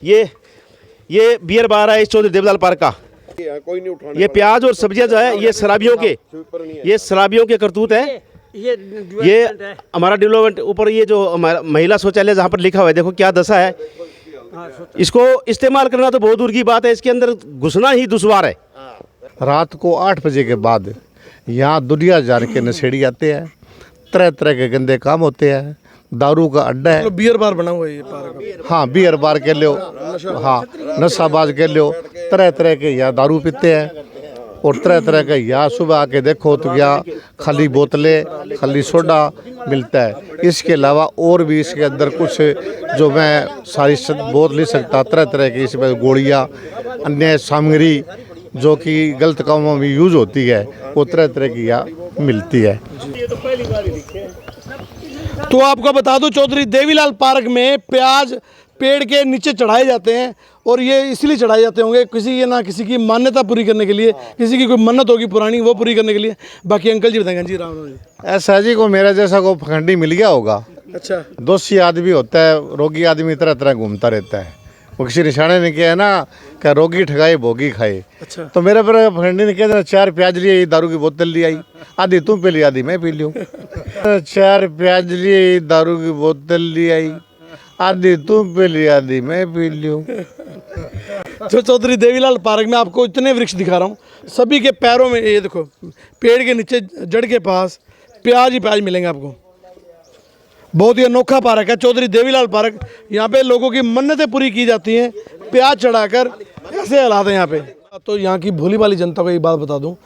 ये beer bar है इस चौधरी देवीलाल पार्क का। कोई नहीं उठाने ये प्याज और सब्जियां जो है ये शराबियों के करतूत है। ये हमारा डेवलपमेंट ऊपर ये जो हमारा महिला शौचालय जहाँ पर लिखा हुआ है, देखो क्या दशा है। इसको इस्तेमाल करना तो बहुत दूर की बात है, इसके अंदर घुसना ही दुश्वार है। रात को 8 बजे के बाद यहाँ दुनिया जान के नशेड़ी आते हैं, तरह तरह के गंदे काम होते हैं। दारू का अड्डा है, बियर बार बना हुआ है ये पार्क। हाँ बियर बार के लो, हाँ नशाबाज के लो, तरह तरह के यहाँ दारू पीते हैं और तरह तरह के यहाँ सुबह आके देखो तो यहाँ खाली बोतलें, खाली सोडा मिलता है। इसके अलावा और भी इसके अंदर कुछ जो मैं सारी बोल नहीं सकता, तरह तरह की इसमें गोलियाँ, अन्य सामग्री जो कि गलत कामों में यूज होती है, वो तरह तरह की यहाँ मिलती है। तो आपको बता दूं, चौधरी देवीलाल पार्क में प्याज पेड़ के नीचे चढ़ाए जाते हैं और ये इसलिए चढ़ाए जाते होंगे किसी ये ना किसी की मान्यता पूरी करने के लिए, किसी की कोई मन्नत होगी पुरानी वो पूरी करने के लिए। बाकी अंकल जी बताएंगे। जी राम राम जी। ऐसा जी को मेरा जैसा को फखंडी मिल गया होगा। अच्छा, दोषी आदमी होता है, रोगी आदमी तरह तरह घूमता रहता है। वो किसी निशाने ने किया है ना कि रोगी ठगाए भोगी खाए। अच्छा, तो मेरे पर फखंडी ने किया 4 प्याज लिए, दारू की बोतल ले आई, आधी तुम पी ली आधी मैं पी लूँ। 4 प्याज लिए, दारू की बोतल ले आई, आधी तुम पी ली आधी मैं पी लूँ। तो चौधरी देवीलाल पार्क में आपको इतने वृक्ष दिखा रहा हूँ, सभी के पैरों में ये देखो, पेड़ के नीचे जड़ के पास प्याज ही प्याज मिलेंगे आपको। बहुत ही अनोखा पार्क है चौधरी देवीलाल पार्क। यहाँ पे लोगों की मन्नतें पूरी की जाती हैं प्याज चढ़ाकर। ऐसे हालात हैं यहाँ पे। तो यहाँ की भोली भाली जनता को एक बात बता दूँ,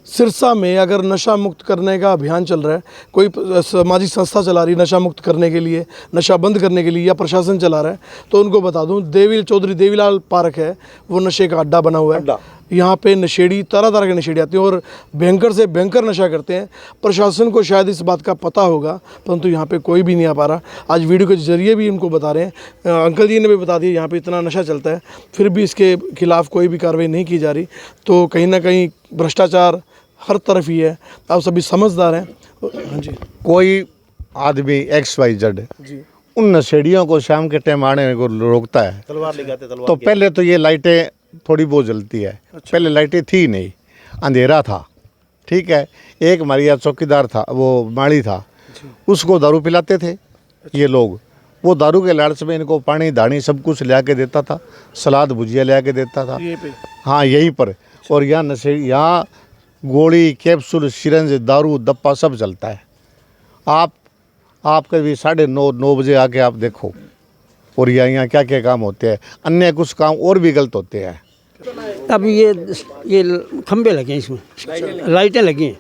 सिरसा में अगर नशा मुक्त करने का अभियान चल रहा है, कोई सामाजिक संस्था चला रही है नशा मुक्त करने के लिए, नशा बंद करने के लिए, या प्रशासन चला रहा है, तो उनको बता दूं चौधरी देवीलाल पार्क है वो नशे का अड्डा बना हुआ है। यहाँ पे नशेड़ी तरह तरह के नशेड़ी आते हैं और भयंकर से भयंकर नशा करते हैं। प्रशासन को शायद इस बात का पता होगा, परंतु यहाँ पे कोई भी नहीं आ पा रहा। आज वीडियो के जरिए भी इनको बता रहे हैं, अंकल जी ने भी बता दिया यहाँ पे इतना नशा चलता है, फिर भी इसके खिलाफ़ कोई भी कार्रवाई नहीं की जा रही। तो कहीं ना कहीं भ्रष्टाचार हर तरफ ही है। आप सभी समझदार हैं। हाँ जी। कोई आदमी XYZ जी, उन नशेड़ियों को शाम के टाइम आने को रोकता है, तलवार ले जाते तलवार तो पहले तो ये लाइटें थोड़ी बहुत जलती है। पहले लाइटें थी नहीं, अंधेरा था, ठीक है। एक हमारे यहाँ चौकीदार था, वो माड़ी था, उसको दारू पिलाते थे ये लोग। वो दारू के लालच में इनको पानी दानी सब कुछ ले के देता था, सलाद भुजिया ले के देता था। हाँ यहीं पर। और यहाँ नशे, यहाँ गोली, कैप्सूल, सिरंज, दारू, दप्पा सब चलता है। आप कभी 9:30 बजे आके आप देखो, और यहाँ क्या क्या काम होते हैं। अन्य कुछ काम और भी गलत होते हैं। अब ये खंबे लगे हैं, इसमें लाइटें लगी हैं,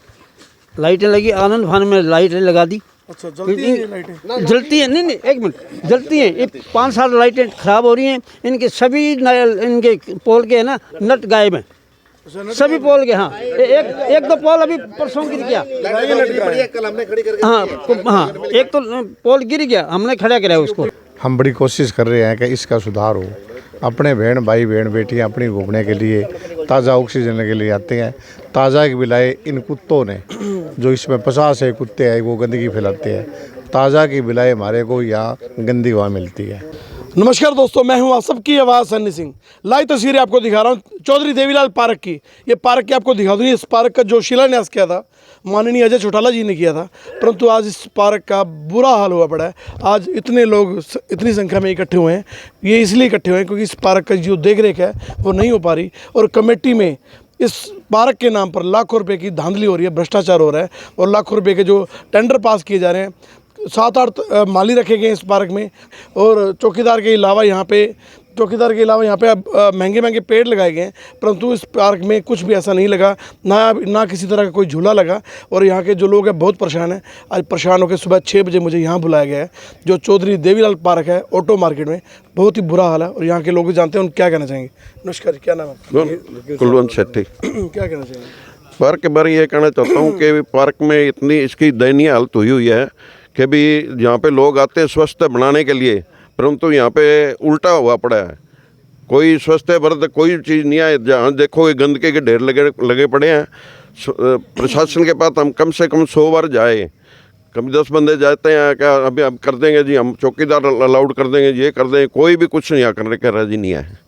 लाइटें लगी, आनंद फान में लाइटें लगा दी। अच्छा, जलती हैं ये लाइटें? जलती हैं, नहीं एक मिनट, जलती हैं। ये 5 साल लाइटें ख़राब हो रही हैं। इनके सभी इनके पोल के है ना नट गायब हैं, सभी पोल के। हाँ एक दो पोल अभी परसों गिर गया। हाँ एक तो पोल गिर गया, हमने खड़ा कराया उसको। हम बड़ी कोशिश कर रहे हैं कि इसका सुधार हो। अपने बहन भाई बहन बेटियाँ अपनी घूमने के लिए, ताज़ा ऑक्सीजन के लिए आते हैं। ताज़ा के बिलाए इन कुत्तों ने, जो इसमें 50 है कुत्ते हैं, वो गंदगी फैलाते हैं। ताज़ा की बिलाए हमारे को यहाँ गंदी हवा मिलती है। नमस्कार दोस्तों, मैं हूं आप सबकी आवाज़ सन्नी सिंह। लाइव तस्वीरें आपको दिखा रहा हूं चौधरी देवीलाल पार्क की। ये पार्क की आपको दिखा दूँ। इस पार्क का जो शिलान्यास किया था माननीय अजय चौटाला जी ने किया था, परंतु आज इस पार्क का बुरा हाल हुआ पड़ा है। आज इतने लोग इतनी संख्या में इकट्ठे हुए हैं, ये इसलिए इकट्ठे हुए हैं क्योंकि इस पार्क का जो देख रेख है वो नहीं हो पा रही, और कमेटी में इस पार्क के नाम पर लाखों रुपए की धांधली हो रही है, भ्रष्टाचार हो रहा है, और लाखों रुपए के जो टेंडर पास किए जा रहे हैं। 7-8 माली रखे गए इस पार्क में, और चौकीदार के अलावा यहाँ पे महंगे महंगे पेड़ लगाए गए हैं, परंतु इस पार्क में कुछ भी ऐसा नहीं लगा, ना किसी तरह का कोई झूला लगा। और यहाँ के जो लोग हैं बहुत परेशान हैं। आज परेशान होकर सुबह 6 बजे मुझे यहाँ बुलाया गया है, जो चौधरी देवीलाल पार्क है ऑटो मार्केट में। बहुत ही बुरा हाल है, और यहाँ के लोग जानते हैं उन क्या कहना चाहेंगे। नमस्कार, क्या नाम है? कुलवंत शेट्टी। क्या कहना चाहेंगे पार्क के बारे में ये कहना चाहता हूँ कि पार्क में इतनी इसकी दयनीय हालत हुई है कि भी यहाँ पे लोग आते हैं स्वस्थ बनाने के लिए, परंतु यहाँ पे उल्टा हुआ पड़ा है। कोई स्वस्थ वर्ध कोई चीज़ नहीं है। जहाँ देखोगे गंदगी के ढेर लगे पड़े हैं। प्रशासन के पास हम कम से कम 100 बार जाए, कभी 10 बंदे जाते हैं क्या अभी अब कर देंगे जी, हम चौकीदार अलाउड कर देंगे, ये कर देंगे, कोई भी कुछ नहीं करने का राजी नहीं है।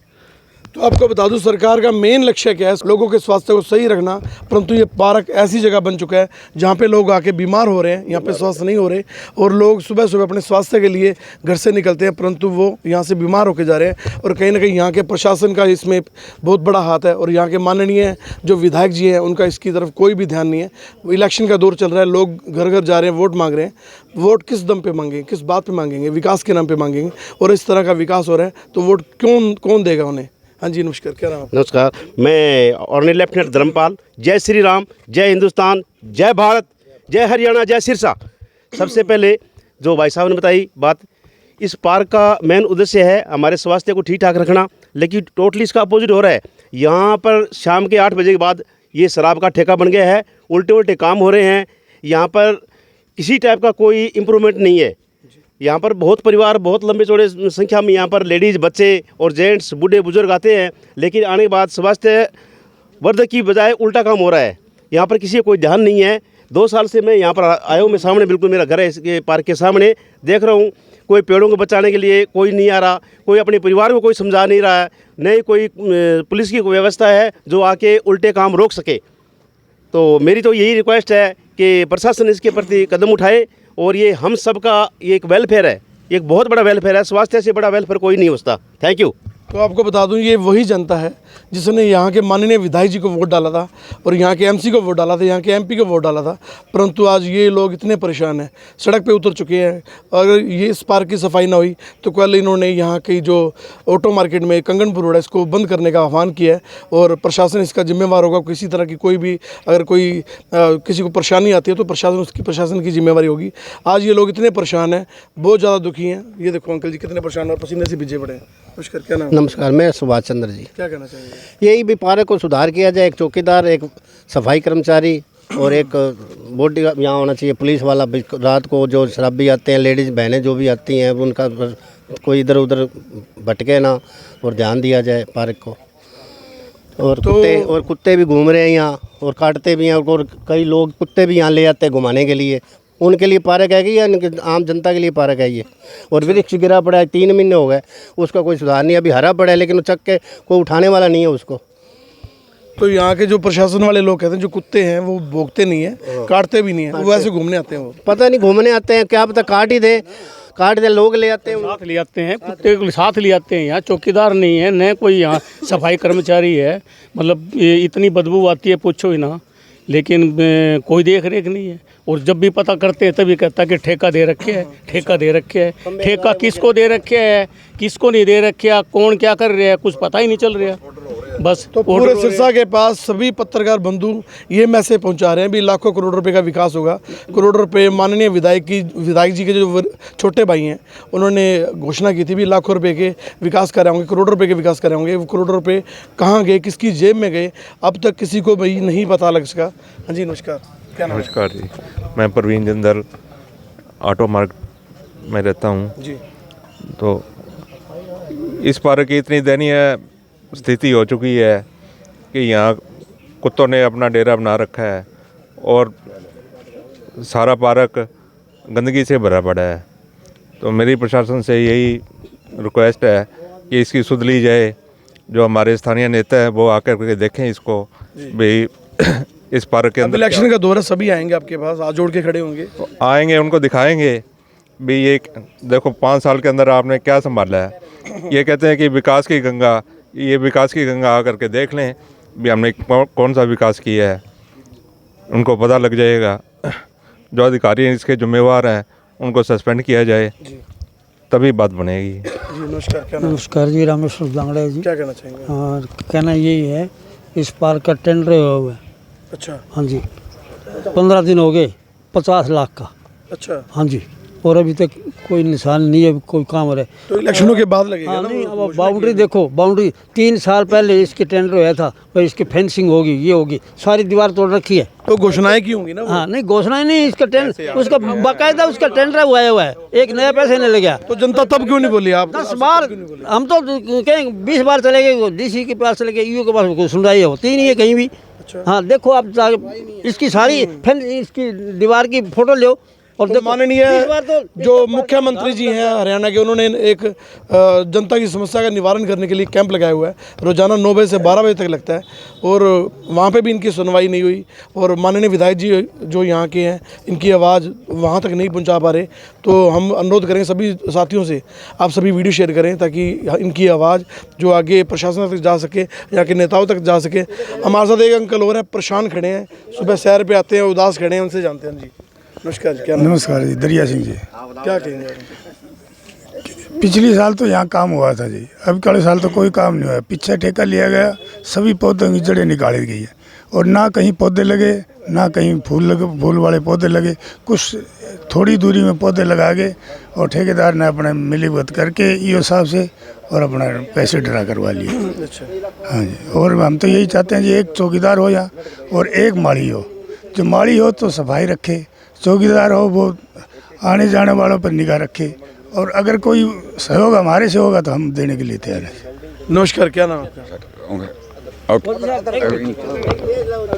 तो आपको बता दूं सरकार का मेन लक्ष्य क्या है, लोगों के स्वास्थ्य को सही रखना, परंतु ये पार्क ऐसी जगह बन चुका है जहाँ पे लोग आके बीमार हो रहे हैं, यहाँ पे स्वास्थ्य नहीं हो रहे, और लोग सुबह सुबह अपने स्वास्थ्य के लिए घर से निकलते हैं परंतु वो यहाँ से बीमार होके जा रहे हैं। और कहीं ना कहीं यहाँ के प्रशासन का इसमें बहुत बड़ा हाथ है, और यहाँ के माननीय जो विधायक जी हैं उनका इसकी तरफ कोई भी ध्यान नहीं है। इलेक्शन का दौर चल रहा है, लोग घर घर जा रहे हैं, वोट मांग रहे हैं। वोट किस दम पे मांगेंगे, किस बात पे मांगेंगे? विकास के नाम पे मांगेंगे, और इस तरह का विकास हो रहा है तो वोट कौन देगा उन्हें? हाँ जी नमस्कार, क्या नाम है? नमस्कार, मैं ऑर्डिनरी लेफ्टिनेंट धर्मपाल। जय श्री राम, जय हिंदुस्तान, जय भारत, जय हरियाणा, जय सिरसा। सबसे पहले जो भाई साहब ने बताई बात, इस पार्क का मेन उद्देश्य है हमारे स्वास्थ्य को ठीक ठाक रखना, लेकिन टोटली इसका अपोजिट हो रहा है। यहाँ पर शाम के 8 बजे के बाद ये शराब का ठेका बन गया है, उल्टे उल्टे काम हो रहे हैं। यहाँ पर किसी टाइप का कोई इम्प्रूवमेंट नहीं है। यहाँ पर बहुत परिवार, बहुत लंबे चौड़े संख्या में यहाँ पर लेडीज़, बच्चे और जेंट्स, बूढ़े बुजुर्ग आते हैं, लेकिन आने के बाद स्वास्थ्य वर्धक की बजाय उल्टा काम हो रहा है। यहाँ पर किसी का कोई ध्यान नहीं है। 2 साल से मैं यहाँ पर आया हूँ, मैं सामने बिल्कुल मेरा घर है, इसके पार्क के सामने देख रहा हूँ, कोई पेड़ों को बचाने के लिए कोई नहीं आ रहा, कोई अपने परिवार को कोई समझा नहीं रहा है, नहीं कोई पुलिस की कोई व्यवस्था है जो आके उल्टे काम रोक सके। तो मेरी तो यही रिक्वेस्ट है कि प्रशासन इसके प्रति कदम उठाए, और ये हम सब का ये एक वेलफेयर है, एक बहुत बड़ा वेलफेयर है। स्वास्थ्य से बड़ा वेलफेयर कोई नहीं होता। Thank you. तो आपको बता दूं ये वही जनता है जिसने यहाँ के माननीय विधायक जी को वोट डाला था, और यहाँ के एमसी को वोट डाला था, यहाँ के एमपी को वोट डाला था, परंतु आज ये लोग इतने परेशान हैं, सड़क पे उतर चुके हैं। अगर ये इस पार्क की सफाई ना हुई तो कल इन्होंने यहाँ की जो ऑटो मार्केट में कंगनपुर रोड है इसको बंद करने का आह्वान किया है, और प्रशासन इसका जिम्मेवार होगा। किसी तरह की कोई भी अगर कोई किसी को परेशानी आती है तो प्रशासन की जिम्मेवारी होगी। आज ये लोग इतने परेशान हैं, बहुत ज़्यादा दुखी हैं। ये देखो अंकल जी कितने परेशान और पसीने से भिजे पड़े हैं। नमस्कार, क्या नाम? नमस्कार, मैं सुभाष चंद्र जी। क्या कहना चाहेंगे? यही भी पार्क को सुधार किया जाए, एक चौकीदार, एक सफाई कर्मचारी और एक बॉडी यहाँ होना चाहिए, पुलिस वाला। रात को जो शराबी आते हैं, लेडीज़ बहनें जो भी आती हैं, उनका कोई इधर उधर भटके ना, और ध्यान दिया जाए पार्क को। और कुत्ते भी घूम रहे हैं यहाँ और काटते भी हैं, और कई लोग कुत्ते भी यहाँ ले आते हैं घुमाने के लिए। उनके लिए पार्क है कि या आम जनता के लिए पार्क है ये? और वृक्ष गिरा पड़ा है, 3 महीने हो गए, उसका कोई सुधार नहीं। अभी हरा पड़ा है लेकिन चक के कोई उठाने वाला नहीं है उसको। तो यहाँ के जो प्रशासन वाले लोग कहते हैं जो कुत्ते हैं वो भोगते नहीं है, काटते भी नहीं है, वो ऐसे घूमने आते हैं। वो पता नहीं घूमने आते हैं, क्या पता काट दे, लोग ले आते हैं, साथ ले आते हैं, कुत्ते को साथ ले आते हैं। यहाँ चौकीदार नहीं है, न कोई यहाँ सफाई कर्मचारी है, मतलब ये इतनी बदबू आती है पूछो ही ना, लेकिन कोई देख रेख नहीं है। और जब भी पता करते हैं तभी कहता है कि ठेका दे रखे है, ठेका दे रखे है। ठेका किसको दे रखे है, किसको नहीं दे रखे है, कौन क्या कर रहा है, कुछ पता ही नहीं चल रहा। बस तो पूरे सिरसा के पास सभी पत्रकार बंधु ये मैसेज पहुंचा रहे हैं भी लाखों करोड़ रुपए का विकास होगा। करोड़ रुपए माननीय विधायक जी के जो छोटे भाई हैं उन्होंने घोषणा की थी भी लाखों रुपए के विकास कराएंगे, करोड़ रुपए के विकास कराएंगे। वो करोड़ रुपए कहाँ गए, किसकी जेब में गए, अब तक किसी को भाई नहीं पता लग सका। हाँ जी नमस्कार, क्या नाम? नमस्कार जी, मैं प्रवीण जिंदल ऑटो मार्केट में रहता हूँ जी। तो इस पार्क की इतनी दयनीय स्थिति हो चुकी है कि यहाँ कुत्तों ने अपना डेरा बना रखा है और सारा पार्क गंदगी से भरा पड़ा है। तो मेरी प्रशासन से यही रिक्वेस्ट है कि इसकी सुध ली जाए। जो हमारे स्थानीय नेता हैं वो आकर के देखें इसको भाई इस पार्क के अंदर। इलेक्शन का दौर है, सभी आएंगे आपके पास, हाथ जोड़ के खड़े होंगे। तो आएंगे, उनको दिखाएंगे भी ये देखो 5 साल के अंदर आपने क्या संभाला है। ये कहते हैं कि विकास की गंगा, ये विकास की गंगा आकर के देख लें भी हमने कौन सा विकास किया है, उनको पता लग जाएगा। जो अधिकारी इसके जिम्मेवार हैं उनको सस्पेंड किया जाए, तभी बात बनेगी। जी नमस्कार, क्या नाम? नमस्कार जी, रामेश्वर दांगड़े जी। क्या कहना चाहेंगे? और कहना यही है, इस पार्क का टेंडर हुआ है। अच्छा हाँ जी, 15 दिन हो गए, 50 लाख का। अच्छा, हाँ जी, और अभी तक कोई निशान नहीं है, कोई काम हो रहा है। तो इलेक्शनों के बाद लगेगा हाँ ना? नहीं, अब बाउंड्री देखो, बाउंड्री 3 साल पहले इसके टेंडर हुआ था, भाई इसकी फेंसिंग होगी, ये होगी, सारी दीवार तोड़ रखी है। तो घोषणाएं की होंगी ना वो? हाँ नहीं, घोषणाएं नहीं, इसका टेंडर, उसका बाकायदा उसका टेंडर हुआ है, एक नया पैसे नहीं लगा। तो जनता तब क्यों नहीं बोली? आप 10 बार हम तो कहें 20 बार चले गए, डीसी के पास चले गए, ईओ के पास, कोई सुनवाई होती नहीं है कहीं भी। हाँ देखो आप इसकी सारी इसकी दीवार की फोटो लो, और तो देखो, माननीय इस बार तो जो मुख्यमंत्री जी हैं हरियाणा के, उन्होंने एक जनता की समस्या का निवारण करने के लिए कैंप लगाया हुआ है। रोजाना 9 बजे से 12 बजे तक लगता है और वहाँ पे भी इनकी सुनवाई नहीं हुई। और माननीय विधायक जी जो यहाँ के हैं, इनकी आवाज़ वहाँ तक नहीं पहुँचा पा रहे। तो हम अनुरोध करेंगे सभी साथियों से, आप सभी वीडियो शेयर करें ताकि इनकी आवाज़ जो आगे प्रशासन तक जा सके, यहाँ के नेताओं तक जा सके। हमारे साथ एक अंकल और हैं, परेशान खड़े हैं, सुबह सैर पे आते हैं, उदास खड़े हैं, उनसे जानते हैं। जी नमस्कार जी, क्या नाम? नमस्कार जी, दरिया सिंह जी। क्या कहेंगे? पिछले साल तो यहाँ काम हुआ था जी, अब कल साल तो कोई काम नहीं हुआ। पीछे ठेका लिया गया, सभी पौधों की जड़ें निकाली गई है और ना कहीं पौधे लगे, ना कहीं फूल लगे, फूल वाले पौधे लगे। कुछ थोड़ी दूरी में पौधे लगा के और ठेकेदार ने अपने मिलीभगत करके ईओ साहब से और अपना पैसे ड्रा करवा लिए। अच्छा, हाँ जी, और हम तो यही चाहते हैं जी, एक चौकीदार हो या और एक माली हो। जो माली हो तो सफाई रखे, चौकीदार हो वो आने जाने वालों पर निगाह रखे, और अगर कोई सहयोग हमारे से होगा तो हम देने के लिए तैयार हैं। नमस्कार, क्या नाम आपका?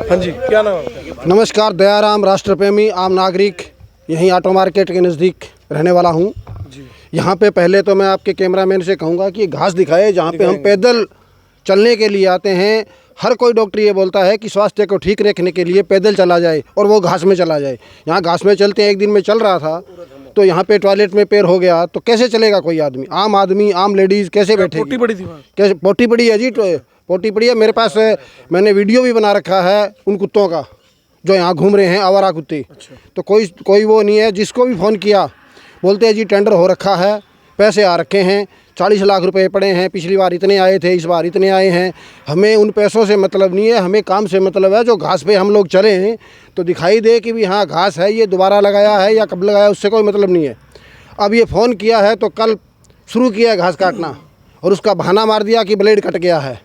हाँ जी, क्या नाम आपका? नमस्कार, दयाराम, राष्ट्रप्रेमी आम नागरिक, यहीं ऑटो मार्केट के नज़दीक रहने वाला हूँ। यहाँ पे पहले तो मैं आपके कैमरामैन से कहूँगा कि घास दिखाए जहाँ पे हम पैदल चलने के लिए आते हैं। हर कोई डॉक्टर ये बोलता है कि स्वास्थ्य को ठीक रखने के लिए पैदल चला जाए और वो घास में चला जाए। यहाँ घास में चलते हैं, एक दिन में चल रहा था तो यहाँ पे टॉयलेट में पैर हो गया तो कैसे चलेगा कोई आदमी, आम लेडीज़ कैसे बैठेगी? पोटी पड़ी थी वहाँ? कैसे पोटी पड़ी है जी, पोटी पड़ी है। मेरे पास मैंने वीडियो भी बना रखा है उन कुत्तों का जो यहाँ घूम रहे हैं, आवारा कुत्ते। तो कोई वो नहीं है। जिसको भी फ़ोन किया बोलते हैं जी टेंडर हो रखा है, पैसे आ रखे हैं, 40 लाख रुपए पड़े हैं, पिछली बार इतने आए थे, इस बार इतने आए हैं। हमें उन पैसों से मतलब नहीं है, हमें काम से मतलब है। जो घास पे हम लोग चले हैं तो दिखाई दे कि भी हाँ घास है, ये दोबारा लगाया है या कब लगाया, उससे कोई मतलब नहीं है। अब ये फ़ोन किया है तो कल शुरू किया है घास काटना और उसका बहाना मार दिया कि ब्लेड कट गया है।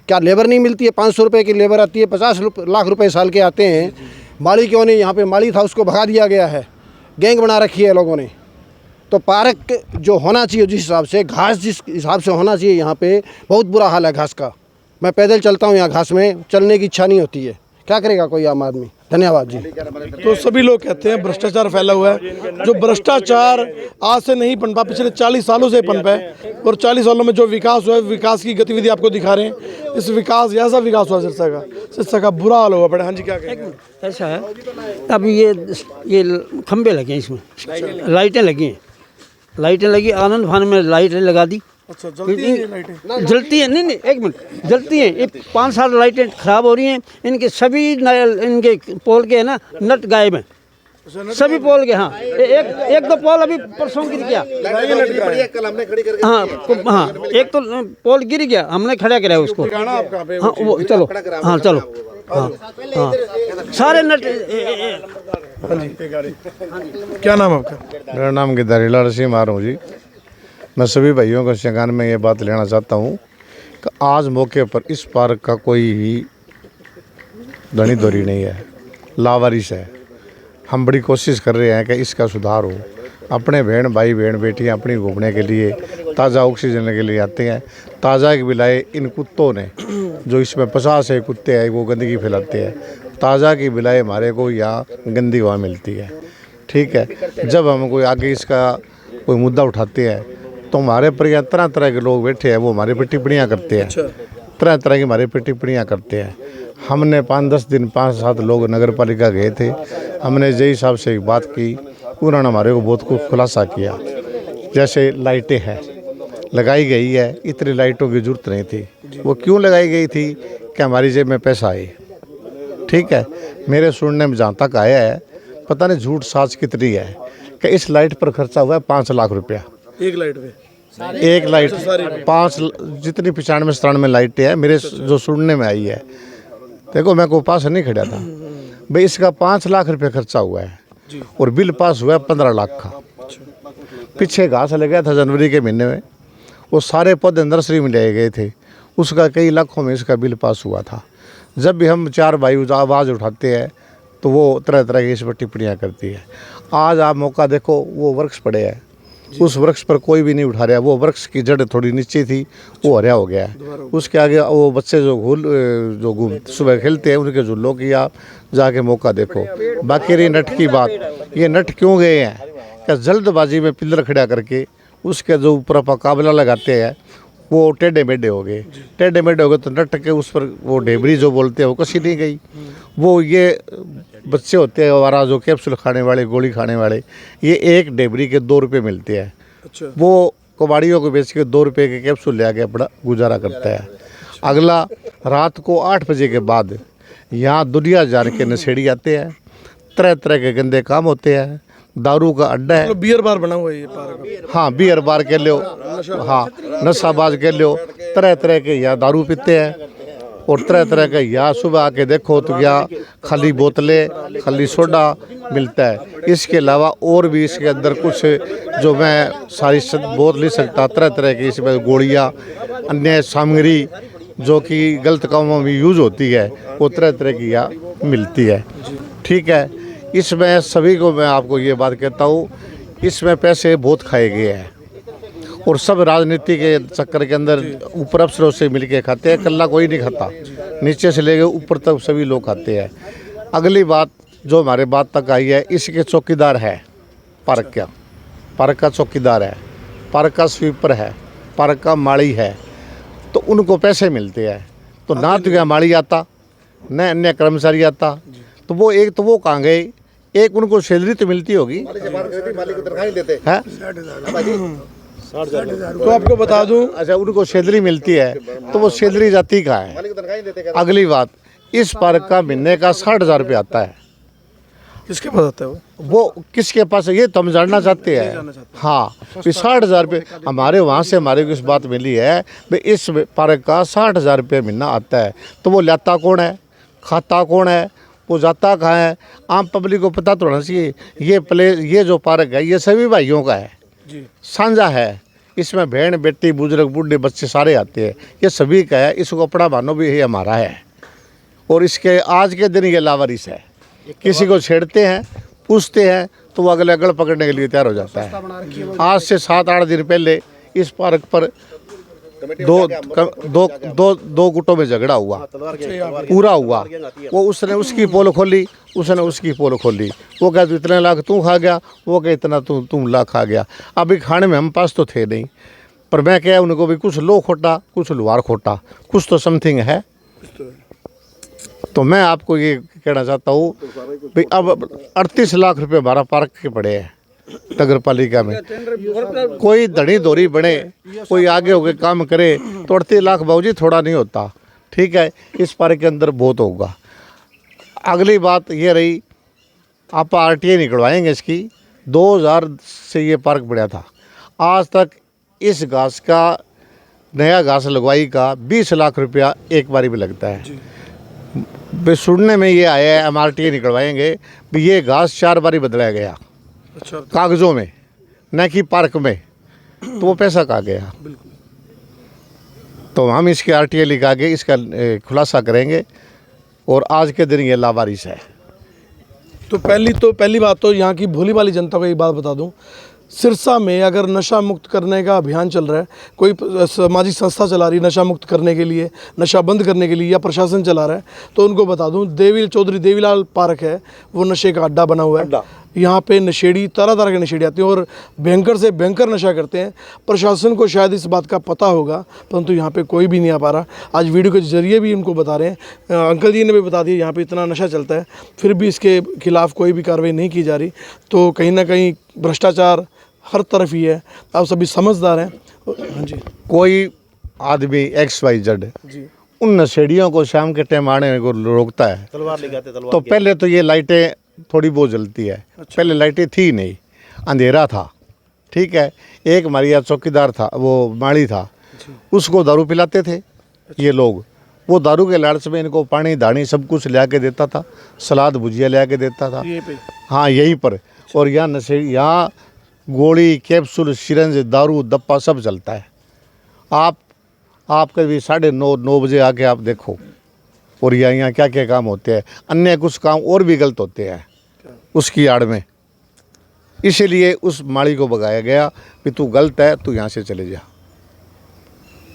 क्या लेबर नहीं मिलती है? 500 रुपये की लेबर आती है, 50 लाख रुपए साल के आते हैं। माली क्यों नहीं, यहाँ पे माली था उसको भगा दिया गया है, गैंग बना रखी है लोगों ने। तो पार्क जो होना चाहिए, जिस हिसाब से घास जिस हिसाब से होना चाहिए, यहाँ पे बहुत बुरा हाल है घास का। मैं पैदल चलता हूँ, यहाँ घास में चलने की इच्छा नहीं होती है। क्या करेगा कोई आम आदमी? धन्यवाद जी। तो सभी लोग कहते हैं भ्रष्टाचार फैला हुआ है। जो भ्रष्टाचार आज से नहीं पनपा, पिछले 40 सालों से पनपा है। और 40 सालों में जो विकास हुआ है, विकास की गतिविधि आपको दिखा रहे हैं। इस विकास ऐसा विकास हुआ सिरसा का बुरा हाल हुआ पड़ा। हाँ जी, क्या कहेंगे? ऐसा है, अब ये खंबे लगे हैं, इसमें लाइटें लगी हैं, लाइटें लगी, आनंद फान में लाइटें लगा दी। अच्छा, जलती है ये लाइटें? जलती है, नहीं एक मिनट, जलती हैं। ये 5 साल लाइटें ख़राब हो रही हैं। इनके सभी इनके पोल के है ना नट गायब हैं, सभी पोल के। हाँ, एक दो पोल अभी परसों गिर गया। हाँ, एक तो पोल गिर गया, हमने खड़ा कराया उसको। हाँ वो चलो, हाँ चलो, हाँ हाँ सारे नट। क्या नाम आपका? मेरा नाम गिदारीलाल सिंह मारूँ जी। मैं सभी भाइयों को संज्ञान में ये बात लेना चाहता हूँ कि आज मौके पर इस पार्क का कोई भी धनी धोरी नहीं है, लावारिस है। हम बड़ी कोशिश कर रहे हैं कि इसका सुधार हो। अपने बहन भाई बहन बेटियाँ अपनी घूमने के लिए, ताज़ा ऑक्सीजन के लिए आते हैं। ताज़ा के बिलाए इन कुत्तों ने, जो इसमें 50 है कुत्ते हैं, वो गंदगी फैलाते हैं। ताज़ा की बिलाए हमारे को यहाँ गंदी हवा मिलती है। ठीक है, जब हम कोई आगे इसका कोई मुद्दा उठाते हैं तो हमारे पर यहाँ तरह तरह के लोग बैठे हैं, वो हमारे पर टिप्पणियाँ करते हैं। तरह तरह की हमारे पर टिप्पणियाँ करते हैं। हमने 5-10 दिन 5-7 लोग नगर पालिका गए थे। हमने जय साहब से एक बात की, उन्होंने हमारे को बहुत कुछ खुलासा किया। जैसे लाइटें हैं लगाई गई है, इतनी लाइटों की जरूरत नहीं थी। वो क्यों लगाई गई थी? कि हमारी जेब में पैसा आए। ठीक है, मेरे सुनने में जहाँ तक आया है, पता नहीं झूठ साच कितनी है, कि इस लाइट पर खर्चा हुआ है 5 लाख रुपया। एक लाइट पे? एक लाइट 5, जितनी 95-97 लाइटें हैं, मेरे जो सुनने में आई है। देखो मैं को पास नहीं खड़ा था भाई, इसका 5 लाख रुपये खर्चा हुआ है और बिल पास हुआ है 15 लाख का। पीछे घास लग गया था जनवरी के महीने में, वो सारे पौधे नर्सरी में ले गए थे, उसका कई लाखों में इसका बिल पास हुआ था। जब भी हम 4 भाई आवाज़ उठाते हैं तो वो तरह तरह की इस पर टिप्पणियाँ करती है। आज आप मौका देखो, वो वर्क्स पड़े हैं, उस वृक्ष पर कोई भी नहीं उठा रहा। वो वृक्ष की जड़ थोड़ी नीचे थी, वो हरा हो गया है। उसके आगे वो बच्चे जो घूम सुबह खेलते हैं उनके झुल्लों की आप जाके मौका देखो। बाकी रही नट की बात, ये नट क्यों गए हैं? क्या जल्दबाजी में पिलर खड़ा करके उसके जो ऊपर मुकाबला लगाते हैं वो टेढ़े मेढ़े हो गए। टेढ़े मेढ़े हो गए तो नट के उस पर वो ढेबरी जो बोलते हैं वो कसी नहीं गई। वो ये बच्चे होते हैं हमारा जो कैप्सूल खाने वाले, गोली खाने वाले, ये एक ढेबरी के 2 रुपये मिलते हैं। अच्छा। वो कबाड़ियों को बेच के 2 रुपये के कैप्सूल ले आके अपना गुजारा करता है। अगला रात को 8 बजे के बाद यहाँ दुनिया जार के नशेड़ी आते हैं, तरह तरह के गंदे काम होते हैं। दारू का अड्डा है, बियर बार बना हुआ है ये पार्क। हाँ बियर बार के लो, हाँ नशाबाज के लो, तरह तरह के यहाँ दारू पीते हैं और तरह तरह के यहाँ सुबह आके देखो तो यहाँ खाली बोतलें, खाली सोडा मिलता है। इसके अलावा और भी इसके अंदर कुछ जो मैं सारी बोल नहीं सकता, तरह तरह की इसमें गोलियाँ, अन्य सामग्री जो कि गलत कामों में यूज़ होती है वो तरह तरह की यहाँ मिलती है। ठीक है, इसमें सभी को मैं आपको ये बात कहता हूँ, इसमें पैसे बहुत खाए गए हैं और सब राजनीति के चक्कर के अंदर ऊपर अफसरों से मिलके खाते हैं। कल्ला कोई नहीं खाता, नीचे से लेके ऊपर तक सभी लोग खाते हैं। अगली बात जो हमारे बात तक आई है, इसके चौकीदार है पार्क का, पार्क का चौकीदार है, पार्क का स्वीपर है, पार्क का माली है, तो उनको पैसे मिलते हैं। तो ना तो क्या माली आता, न अन्य कर्मचारी आता, तो वो एक तो वो कहाँ गए, एक उनको सैलरी तो मिलती होगी है। तो आपको बता दूं, अच्छा उनको सैलरी मिलती है तो वो सैलरी जाती कहाँ है? अगली बात, इस पार्क का महीने का 60,000 रुपये आता है। किसके पास आता है वो किसके पास है ये तो हम जानना चाहते हैं। हाँ, 60,000 रुपये हमारे वहाँ से हमारे को इस बात मिली है भाई इस पार्क का 60,000 रुपये महीना आता है। तो वो लाता कौन है, खाता कौन है, वो जाता कहाँ है? आम पब्लिक को पता तो होना चाहिए। ये जो पार्क है ये सभी भाइयों का है, साझा है। इसमें बहन बेटी बुजुर्ग बूढ़े बच्चे सारे आते हैं, ये सभी का है। इसको अपना मानो भी ये हमारा है और इसके आज के दिन ये लावारिस है। किसी को छेड़ते हैं, पूछते हैं तो वो अगले अगल पकड़ने के लिए तैयार हो जाता है। आज से 7-8 दिन पहले इस पार्क पर दो गुटों में झगड़ा हुआ, पूरा हुआ। वो उसने उसकी पोल खोली, उसने उसकी पोल खोली। वो कहा इतने लाख तू खा गया, वो कहे इतना तुम लाख खा गया। अभी खाने में हम पास तो थे नहीं, पर मैं क्या उनको भी कुछ लो खोटा कुछ लुहार खोटा, कुछ तो समथिंग है। तो मैं आपको ये कहना चाहता हूँ भाई अब 38 लाख रुपए हमारा पार्क के पड़े हैं नगर पालिका में। कोई धड़ी धोरी बने, कोई आगे होके काम करे तो 38 लाख बाबूजी थोड़ा नहीं होता। ठीक है, इस पार्क के अंदर बहुत होगा। अगली बात ये रही, आप RTA निकलवाएंगे इसकी। 2000 से ये पार्क बढ़िया था, आज तक इस घास का नया घास लगवाई का 20 लाख रुपया एक बारी में लगता है। सुनने में ये आया है MRTA निकलवाएंगे भी ये घास 4 बारी बदलाया गया। अच्छा, कागजों में, न कि पार्क में। तो वो पैसा कहाँ गया? तो हम इसके RTA लिखा के इसका खुलासा करेंगे और आज के दिन ये लावारिस है। तो पहली बात तो यहाँ की भोली भाली जनता को एक बात बता दूं, सिरसा में अगर नशा मुक्त करने का अभियान चल रहा है, कोई सामाजिक संस्था चला रही है नशा मुक्त करने के लिए, नशा बंद करने के लिए, या प्रशासन चला रहा है, तो उनको बता दूं चौधरी देवीलाल पार्क है वो नशे का अड्डा बना हुआ है। यहाँ पे नशेड़ी तरह तरह के नशेड़ी आते हैं और भयंकर से भयंकर नशा करते हैं। प्रशासन को शायद इस बात का पता होगा, परंतु यहाँ पे कोई भी नहीं आ पा रहा। आज वीडियो के जरिए भी उनको बता रहे हैं, अंकल जी ने भी बता दिया यहाँ पे इतना नशा चलता है, फिर भी इसके खिलाफ़ कोई भी कार्रवाई नहीं की जा रही। तो कहीं ना कहीं भ्रष्टाचार हर तरफ ही है। आप सभी समझदार हैं। हाँ जी, कोई आदमी XYZ उन नशेड़ियों को शाम के टाइम आने को रोकता है तो पहले तो ये लाइटें थोड़ी बहुत जलती है। पहले लाइटें थी नहीं, अंधेरा था। ठीक है, एक हमारे यहाँ चौकीदार था, वो माली था, उसको दारू पिलाते थे ये लोग। वो दारू के लालच में इनको पानी दानी सब कुछ ला के देता था, सलाद भुजिया ला के देता था। हाँ, यहीं पर। और यहाँ नशेड़ी, यहाँ गोली कैप्सूल सिरंज दारू दप्पा सब चलता है। आप कभी 9:30 बजे आके आप देखो और यहाँ क्या क्या काम होते हैं। अन्य कुछ काम और भी गलत होते हैं उसकी आड़ में। इसीलिए उस माली को भगाया गया कि तू गलत है, तू यहाँ से चले जा।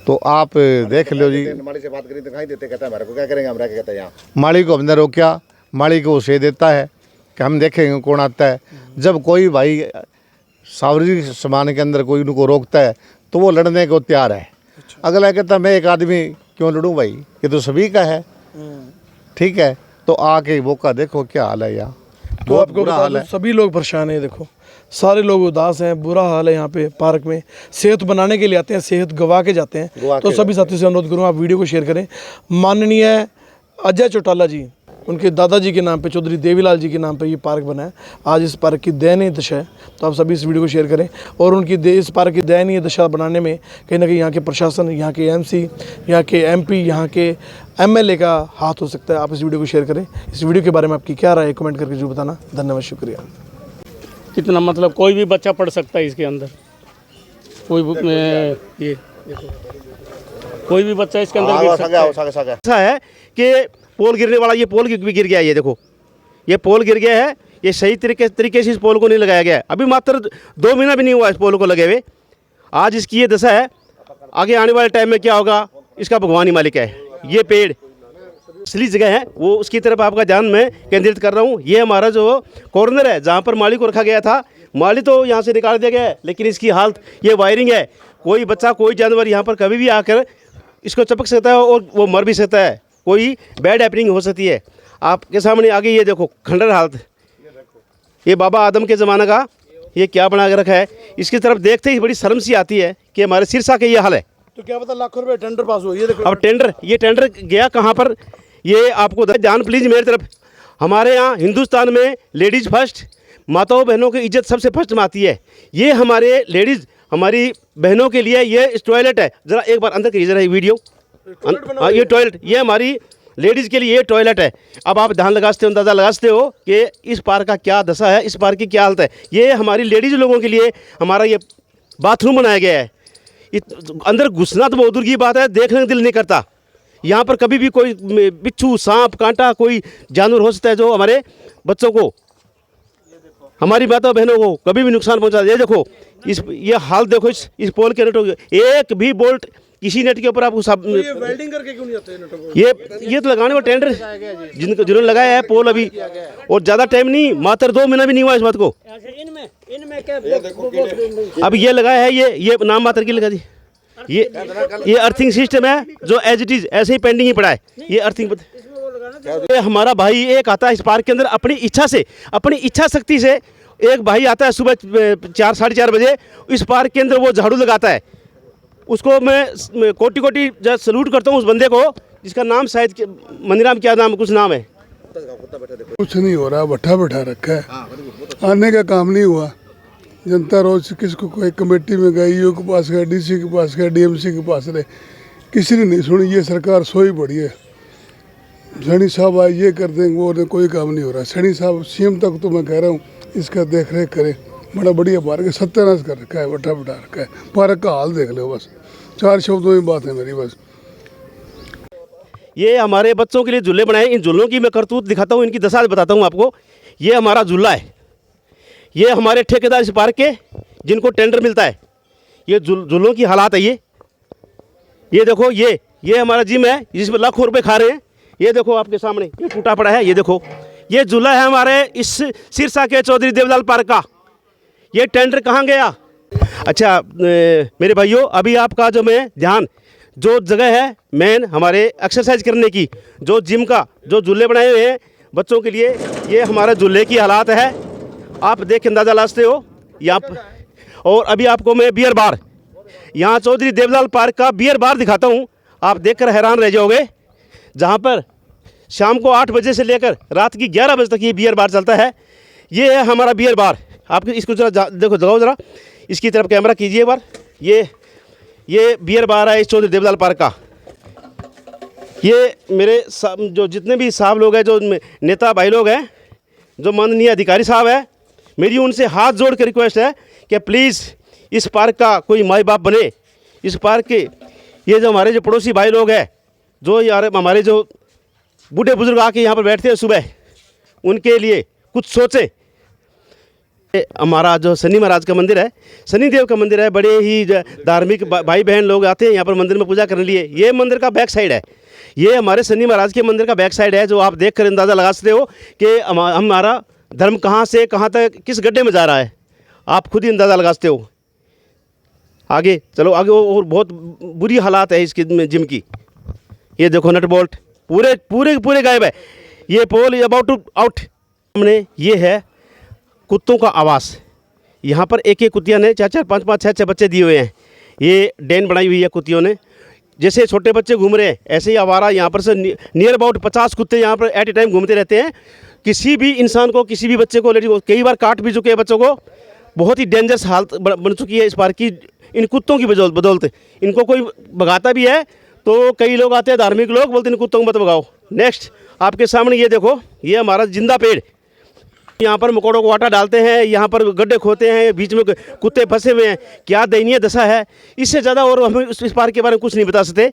तो आप देख लो जी, माली से बात करी दिखाई देते, कहता है हमारे को क्या करेंगे, हम रह के कहते हैं यहाँ। माली को हमने रोका, माली को उसे देता है कि हम देखेंगे कौन आता है। जब कोई भाई सार्वजनिक सामान के अंदर कोई उनको रोकता है तो वो लड़ने को तैयार है। अगला कहता मैं एक आदमी क्यों लड़ूं भाई, ये तो सभी का है, ठीक है। तो आके मौका देखो क्या हाल है यहाँ, तो बहुत आपको बुरा बता हाल दूं, है। सभी लोग परेशान हैं। देखो सारे लोग उदास हैं, बुरा हाल है यहाँ पे पार्क में। सेहत बनाने के लिए आते हैं, सेहत गवा के जाते हैं। तो सभी साथियों से अनुरोध करूँ आप वीडियो को शेयर करें। माननीय अजय चौटाला जी, उनके दादाजी के नाम पे, चौधरी देवीलाल जी के नाम पे ये पार्क बना है। आज इस पार्क की दयनीय दशा है, तो आप सभी इस वीडियो को शेयर करें। और उनकी इस पार्क की दयनीय दशा बनाने में कहीं ना कहीं यहाँ के प्रशासन, यहाँ के एमसी, यहाँ के एमपी, यहाँ के एमएलए का हाथ हो सकता है। आप इस वीडियो को शेयर करें। इस वीडियो के बारे में आपकी क्या राय है, कमेंट करके जो बताना। धन्यवाद, शुक्रिया। कितना मतलब कोई भी बच्चा पढ़ सकता है इसके अंदर, कोई ये देखो, कोई भी बच्चा इसके अंदर गिर सकता है। ऐसा है कि पोल गिरने वाला, ये पोल भी गिर गया है। ये देखो, ये पोल गिर गया है। ये सही तरीके से इस पोल को नहीं लगाया गया है। अभी मात्र 2 महीना भी नहीं हुआ इस पोल को लगे हुए, आज इसकी ये दशा है। आगे आने वाले टाइम में क्या होगा इसका भगवान ही मालिक है। ये पेड़ असली जगह है, वो उसकी तरफ आपका ध्यान मैं केंद्रित कर रहा हूँ। ये हमारा जो कॉर्नर है जहाँ पर माली को रखा गया था, माली तो यहाँ से निकाल दिया गया है, लेकिन इसकी हालत, ये वायरिंग है। कोई बच्चा, कोई जानवर यहाँ पर कभी भी आकर इसको चपक सकता है और वो मर भी सकता है, कोई बैड हैपनिंग हो सकती है। आपके सामने आगे ये देखो खंडर हालत, ये बाबा आदम के ज़माने का ये क्या बना के रखा है। इसकी तरफ देखते ही बड़ी शर्म सी आती है कि हमारे सिरसा के ये हाल है। तो क्या पता लाखों रुपए टेंडर पास हुआ। ये देखो अब ये टेंडर गया कहाँ पर, ये आपको ध्यान प्लीज़ मेरी तरफ। हमारे यहाँ हिंदुस्तान में लेडीज़ फर्स्ट, माताओं बहनों की इज्जत सबसे फर्स्ट में आती है। ये हमारे लेडीज़, हमारी बहनों के लिए ये टॉयलेट है। ज़रा एक बार अंदर करिए ज़रा ये वीडियो। हाँ, ये टॉयलेट, ये हमारी लेडीज़ के लिए ये टॉयलेट है। अब आप ध्यान लगाते हो, अंदाज़ा लगाते हो कि इस पार्क का क्या दशा है, इस पार्क की क्या हालत है। ये हमारी लेडीज़ लोगों के लिए हमारा ये बाथरूम बनाया गया है। अंदर घुसना तो बहुत दूर की बात है, देखने का दिल नहीं करता। यहाँ पर कभी भी कोई बिच्छू, सांप, कांटा, कोई जानवर हो सकता है जो हमारे बच्चों को, हमारी माता बहनों को कभी भी नुकसान पहुँचा दे। ये देखो ये हाल देखो इस पोल के नेटों, एक भी बोल्ट किसी नेट के ऊपर आपको ये वेल्डिंग करके क्यों नहीं आते नेटों को? ये तो लगाने का टेंडर जिन्होंने लगाया है पोल अभी, और ज़्यादा टाइम नहीं, मात्र 2 महीना भी नहीं हुआ इस बात को। इनमें क्या अब ये लगाया है, ये नाम मात्र की लगा दी। ये अर्थिंग सिस्टम है जो एज इट इज़ ऐसे ही पेंडिंग ही पड़ा है। ये अर्थिंग ये हमारा भाई एक आता है इस पार्क के अंदर अपनी इच्छा से, अपनी इच्छा शक्ति से। एक भाई आता है सुबह 4 साढ़े 4 बजे इस पार्क के अंदर, वो झाड़ू लगाता है। उसको मैं कोटि कोटि सल्यूट करता हूँ उस बंदे को, जिसका नाम शायद मंदिराम, क्या नाम, कुछ नाम है। कुछ नहीं हो रहा, बैठा बैठा रखा है, आने का काम नहीं हुआ। जनता रोज किसको, कोई कमेटी में गई, ईओ के पास गया, डीसी के पास गया, डीएमसी के पास रहे, किसी ने नहीं सुनी। ये सरकार सोई पड़ी है। सैनी साहब आए, ये कर देंगे, वो नहीं, कोई काम नहीं हो रहा। सैनी साहब सीएम तक तो मैं कह रहा हूँ इसका देख रेख करें। बड़ा बढ़िया पार्क है, सत्यानाश कर रखा है, बैठा बैठा रखा है। पार्क का हाल देख लो बस, 4 शब्दों में बात है मेरी बस। ये हमारे बच्चों के लिए झूले बनाए, इन झूलों की मैं करतूत दिखाता हूँ, इनकी दशा बताता हूँ आपको। ये हमारा झूला है, ये हमारे ठेकेदार इस पार्क के जिनको टेंडर मिलता है, ये झूलों की हालात है। ये देखो, ये हमारा जिम है जिसमें लाखों रुपए खा रहे हैं। ये देखो आपके सामने ये टूटा पड़ा है। ये देखो, ये झूला है हमारे इस सिरसा के चौधरी देवीलाल पार्क का। ये टेंडर कहाँ गया? अच्छा मेरे भाइयों, अभी आपका जो मैं ध्यान, जो जगह है मेन हमारे एक्सरसाइज करने की, जो जिम का जो झूले बनाए हुए हैं बच्चों के लिए, ये हमारे झूले की हालात है। आप देख के अंदाज़ा लाते हो यहाँ पर। और अभी आपको मैं बियर बार, यहाँ चौधरी देवीलाल पार्क का बियर बार दिखाता हूँ, आप देखकर हैरान रह जाओगे। जहाँ पर शाम को 8 बजे से लेकर रात की 11 बजे तक ये बियर बार चलता है। ये है हमारा बियर बार। आप इसको जरा देखो, जगाओ ज़रा, इसकी तरफ कैमरा कीजिए एक बार। ये बियर बार है इस चौधरी देवीलाल पार्क का। ये मेरे जो जितने भी साहब लोग हैं, जो नेता भाई लोग हैं, जो माननीय अधिकारी साहब हैं, मेरी उनसे हाथ जोड़ कर रिक्वेस्ट है कि प्लीज़ इस पार्क का कोई माई बाप बने। इस पार्क के ये जो हमारे जो पड़ोसी भाई लोग हैं, जो यार हमारे जो बूढ़े बुजुर्ग आके यहाँ पर बैठते हैं सुबह, उनके लिए कुछ सोचें। हमारा जो शनि महाराज का मंदिर है, शनि देव का मंदिर है, बड़े ही धार्मिक भाई बहन लोग आते हैं यहाँ पर मंदिर में पूजा करने लिए। ये मंदिर का बैक साइड है, ये हमारे शनि महाराज के मंदिर का बैक साइड है, जो आप देख कर अंदाज़ा लगा सकते हो कि हमारा धर्म कहाँ से कहाँ तक किस गड्ढे में जा रहा है, आप खुद ही अंदाज़ा लगा सकते हो। आगे चलो आगे, और बहुत बुरी हालात है इसकी जिम की। ये देखो नट बोल्ट पूरे गायब है। ये पोल अबाउट टू आउट। हमने ये है कुत्तों का आवास। यहाँ पर एक कुत्तियाँ ने 4-4, 5-5, 6-6 बच्चे दिए हुए हैं। ये डेन बनाई हुई है कुत्तियों ने, जैसे छोटे बच्चे घूम रहे हैं ऐसे ही आवारा यहाँ पर से नियर अबाउट 50 कुत्ते यहाँ पर एट ए टाइम घूमते रहते हैं। किसी भी इंसान को, किसी भी बच्चे को, लेडीज को कई बार काट भी चुके हैं बच्चों को। बहुत ही डेंजरस हालत बन चुकी है इस पार्क की इन कुत्तों की बदौलत। इनको कोई भगाता भी है तो कई लोग आते हैं, धार्मिक लोग, बोलते हैं इन कुत्तों को मत भगाओ। नेक्स्ट आपके सामने ये देखो, ये हमारा जिंदा पेड़। यहाँ पर मकोड़ों को आटा डालते हैं, यहाँ पर गड्ढे खोते हैं, बीच में कुत्ते फंसे हुए हैं। क्या दयनीय दशा है, इससे ज़्यादा और हम इस पार्क के बारे में कुछ नहीं बता सकते।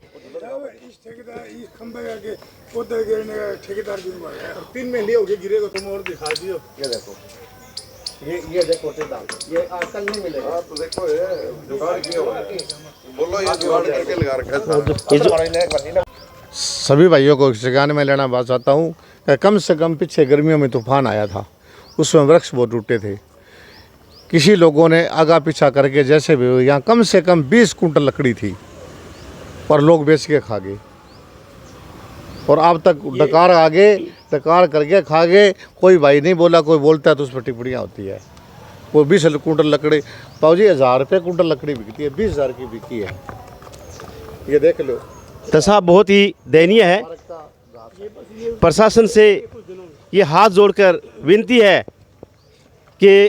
ठेकेदार 3 महीने हो गए गिरे को, तुम और दिखा दियो। ये देखो, ये देखो ये आजकल नहीं मिलेगा। तो देखो ये जुगाड़ किया हुआ है, बोलो ये जुगाड़ करके लगा रखा है। सभी भाइयों को सिखाने में लेना बात चाहता हूँ कि कम से कम पीछे गर्मियों में तूफान आया था, उसमें वृक्ष बहुत टूटे थे। किसी लोगों ने आगा पीछा करके जैसे भी यहाँ कम से कम 20 कुंटल लकड़ी थी और लोग बेच के खा गए। और अब तक डकार करके खा गए। कोई भाई नहीं बोला, कोई बोलता है तो उस पर टिप्पणियाँ होती है। वो 20 कुंटल लकड़ी, पाऊ जी 1000 रुपये कुंटल लकड़ी बिकती है, 20,000 की बिकी है। ये देख लो, दशा बहुत ही दयनीय है। प्रशासन से ये हाथ जोड़कर विनती है कि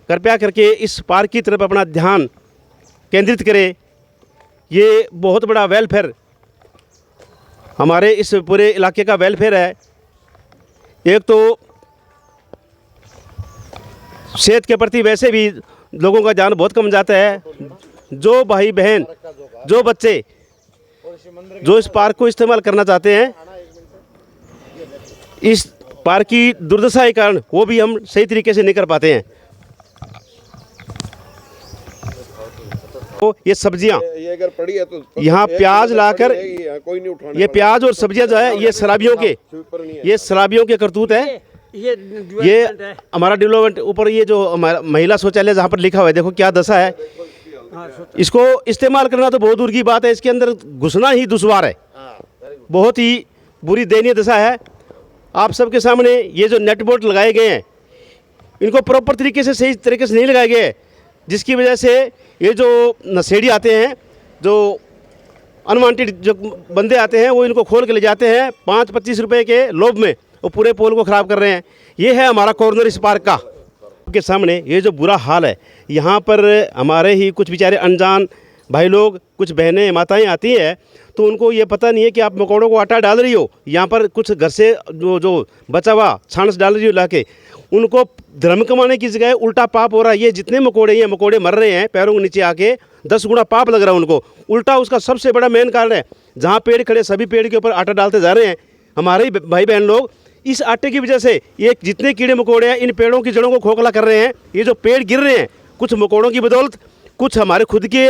कृपया करके इस पार्क की तरफ अपना ध्यान केंद्रित करें। ये बहुत बड़ा वेलफेयर, हमारे इस पूरे इलाके का वेलफेयर है। एक तो सेहत के प्रति वैसे भी लोगों का ध्यान बहुत कम जाता है। जो भाई बहन, जो बच्चे जो इस पार्क को इस्तेमाल करना चाहते हैं, इस पार्क की दुर्दशा के कारण वो भी हम सही तरीके से नहीं कर पाते हैं। तो ये सब्जियां, ये अगर पड़ी है तो यहाँ प्याज लाकर, कोई नहीं उठाने, ये प्याज और सब्जियां जो है ये शराबियों के करतूत है। ये हमारा डेवलपमेंट ऊपर ये जो हमारा महिला शौचालय जहाँ पर लिखा हुआ है, देखो क्या दशा है। इसको इस्तेमाल करना तो बहुत दूर की बात है, इसके अंदर घुसना ही दुश्वार है। बहुत ही बुरी दयनीय दशा है। आप सबके सामने ये जो नेट बोल्ट लगाए गए हैं, इनको प्रॉपर तरीके से, सही तरीके से नहीं लगाए गए, जिसकी वजह से ये जो नशेड़ी आते हैं, जो अनवांटेड जो बंदे आते हैं, वो इनको खोल के ले जाते हैं 5-25 रुपए के लोभ में, वो पूरे पोल को ख़राब कर रहे हैं। ये है हमारा कॉर्नर इस पार्क का के सामने। ये जो बुरा हाल है, यहाँ पर हमारे ही कुछ बेचारे अनजान भाई लोग, कुछ बहनें माताएं आती हैं, तो उनको ये पता नहीं है कि आप मकोड़ों को आटा डाल रही हो। यहाँ पर कुछ घर से जो बचा हुआ छानस डाल रही हो लाके, उनको धर्म कमाने की जगह उल्टा पाप हो रहा है। ये जितने मकोड़े हैं, मकोड़े मर रहे हैं पैरों के नीचे आके, 10 गुना पाप लग रहा है उनको उल्टा। उसका सबसे बड़ा मेन कारण है, जहाँ पेड़ खड़े सभी पेड़ के ऊपर आटा डालते जा रहे हैं हमारे ही भाई बहन लोग। इस आटे की वजह से ये जितने कीड़े मकोड़े हैं, इन पेड़ों की जड़ों को खोखला कर रहे हैं। ये जो पेड़ गिर रहे हैं, कुछ मकोड़ों की बदौलत, कुछ हमारे खुद के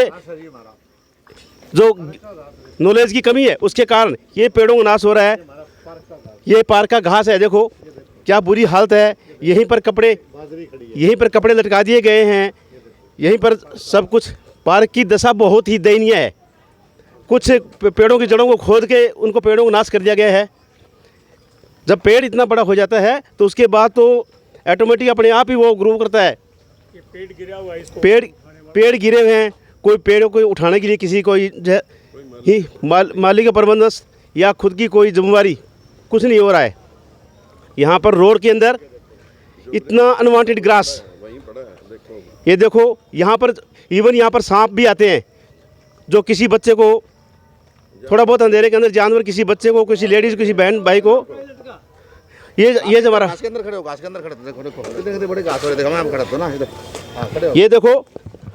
जो नॉलेज की कमी है उसके कारण ये पेड़ों का नाश हो रहा है। ये पार्क का घास है, देखो क्या बुरी हालत है। यहीं पर कपड़े लटका दिए गए हैं, यहीं पर सब कुछ। पार्क की दशा बहुत ही दयनीय है। कुछ पेड़ों की जड़ों को खोद के उनको पेड़ों को नाश कर दिया गया है। जब पेड़ इतना बड़ा हो जाता है तो उसके बाद तो ऑटोमेटिक अपने आप ही वो ग्रो करता है। पेड़ गिरा हुआ है, इसको पेड़ गिरे हुए हैं, कोई पेड़ों को उठाने के लिए किसी कोई ही माली का प्रबंधन या खुद की कोई जिम्मेवारी कुछ नहीं हो रहा है। यहाँ पर रोड के अंदर इतना अनवांटेड ग्रास, ये देखो यहाँ पर इवन यहाँ पर सांप भी आते हैं, जो किसी बच्चे को थोड़ा बहुत अंधेरे के अंदर जानवर किसी बच्चे को, किसी लेडीज, किसी बहन भाई को, ये जो हमारा घास के अंदर खड़े हो, घास के अंदर खड़े, देखो देखो कितने बड़े घास हो रहे, देखो मैं खड़ा तो ना इधर, हां खड़े हो। ये देखो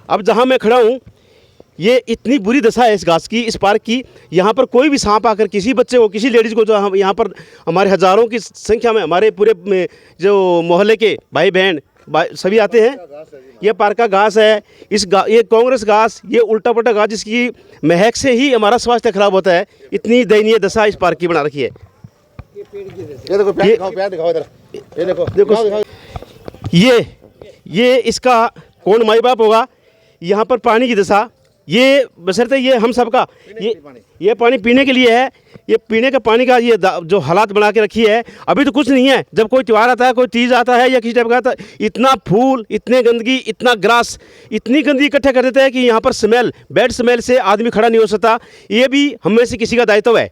अब जहाँ मैं खड़ा हूँ, ये इतनी बुरी दशा है इस घास की, इस पार्क की। यहाँ पर कोई भी सांप आकर किसी बच्चे को, किसी लेडीज़ को, जो हम यहाँ पर हमारे हज़ारों की संख्या में हमारे पूरे जो मोहल्ले के भाई बहन सभी आते हैं। ये पार्क का घास है, ये कांग्रेस घास, ये उल्टा पुल्टा घास, जिसकी महक से ही हमारा स्वास्थ्य खराब होता है। इतनी दयनीय दशा इस पार्क की बना रखी है। ये देखो प्याज दिखाओ इधर, ये देखो ये इसका कौन माई बाप होगा। यहाँ पर पानी की दशा, ये बशर्ते ये हम सबका ये पानी पीने के लिए है। ये पीने का पानी का ये जो हालात बना के रखी है, अभी तो कुछ नहीं है। जब कोई त्यौहार आता है, कोई तीज आता है या किसी टाइप का आता है, इतना फूल, इतने गंदगी, इतना ग्रास, इतनी गंदगी इकट्ठा कर देते हैं कि यहाँ पर स्मेल, बैड स्मेल से आदमी खड़ा नहीं हो सकता। ये भी हम में से किसी का दायित्व है।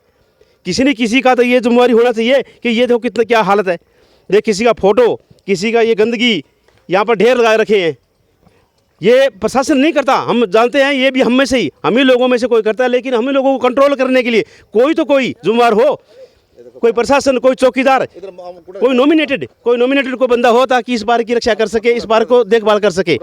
किसी न किसी का तो ये जिम्मेवारी होना चाहिए कि ये देखो कितना क्या हालत है। देख, किसी का फोटो, किसी का ये गंदगी यहाँ पर ढेर लगाए रखे हैं। ये प्रशासन नहीं करता, हम जानते हैं। ये भी हम में से ही, हम ही लोगों में से कोई करता है। लेकिन हम ही लोगों को कंट्रोल करने के लिए कोई तो कोई जिम्मेवार हो, कोई प्रशासन, कोई चौकीदार, कोई नॉमिनेटेड कोई बंदा हो, ताकि इस पार्क की रक्षा कर सके, इस पार्क को देखभाल कर सके।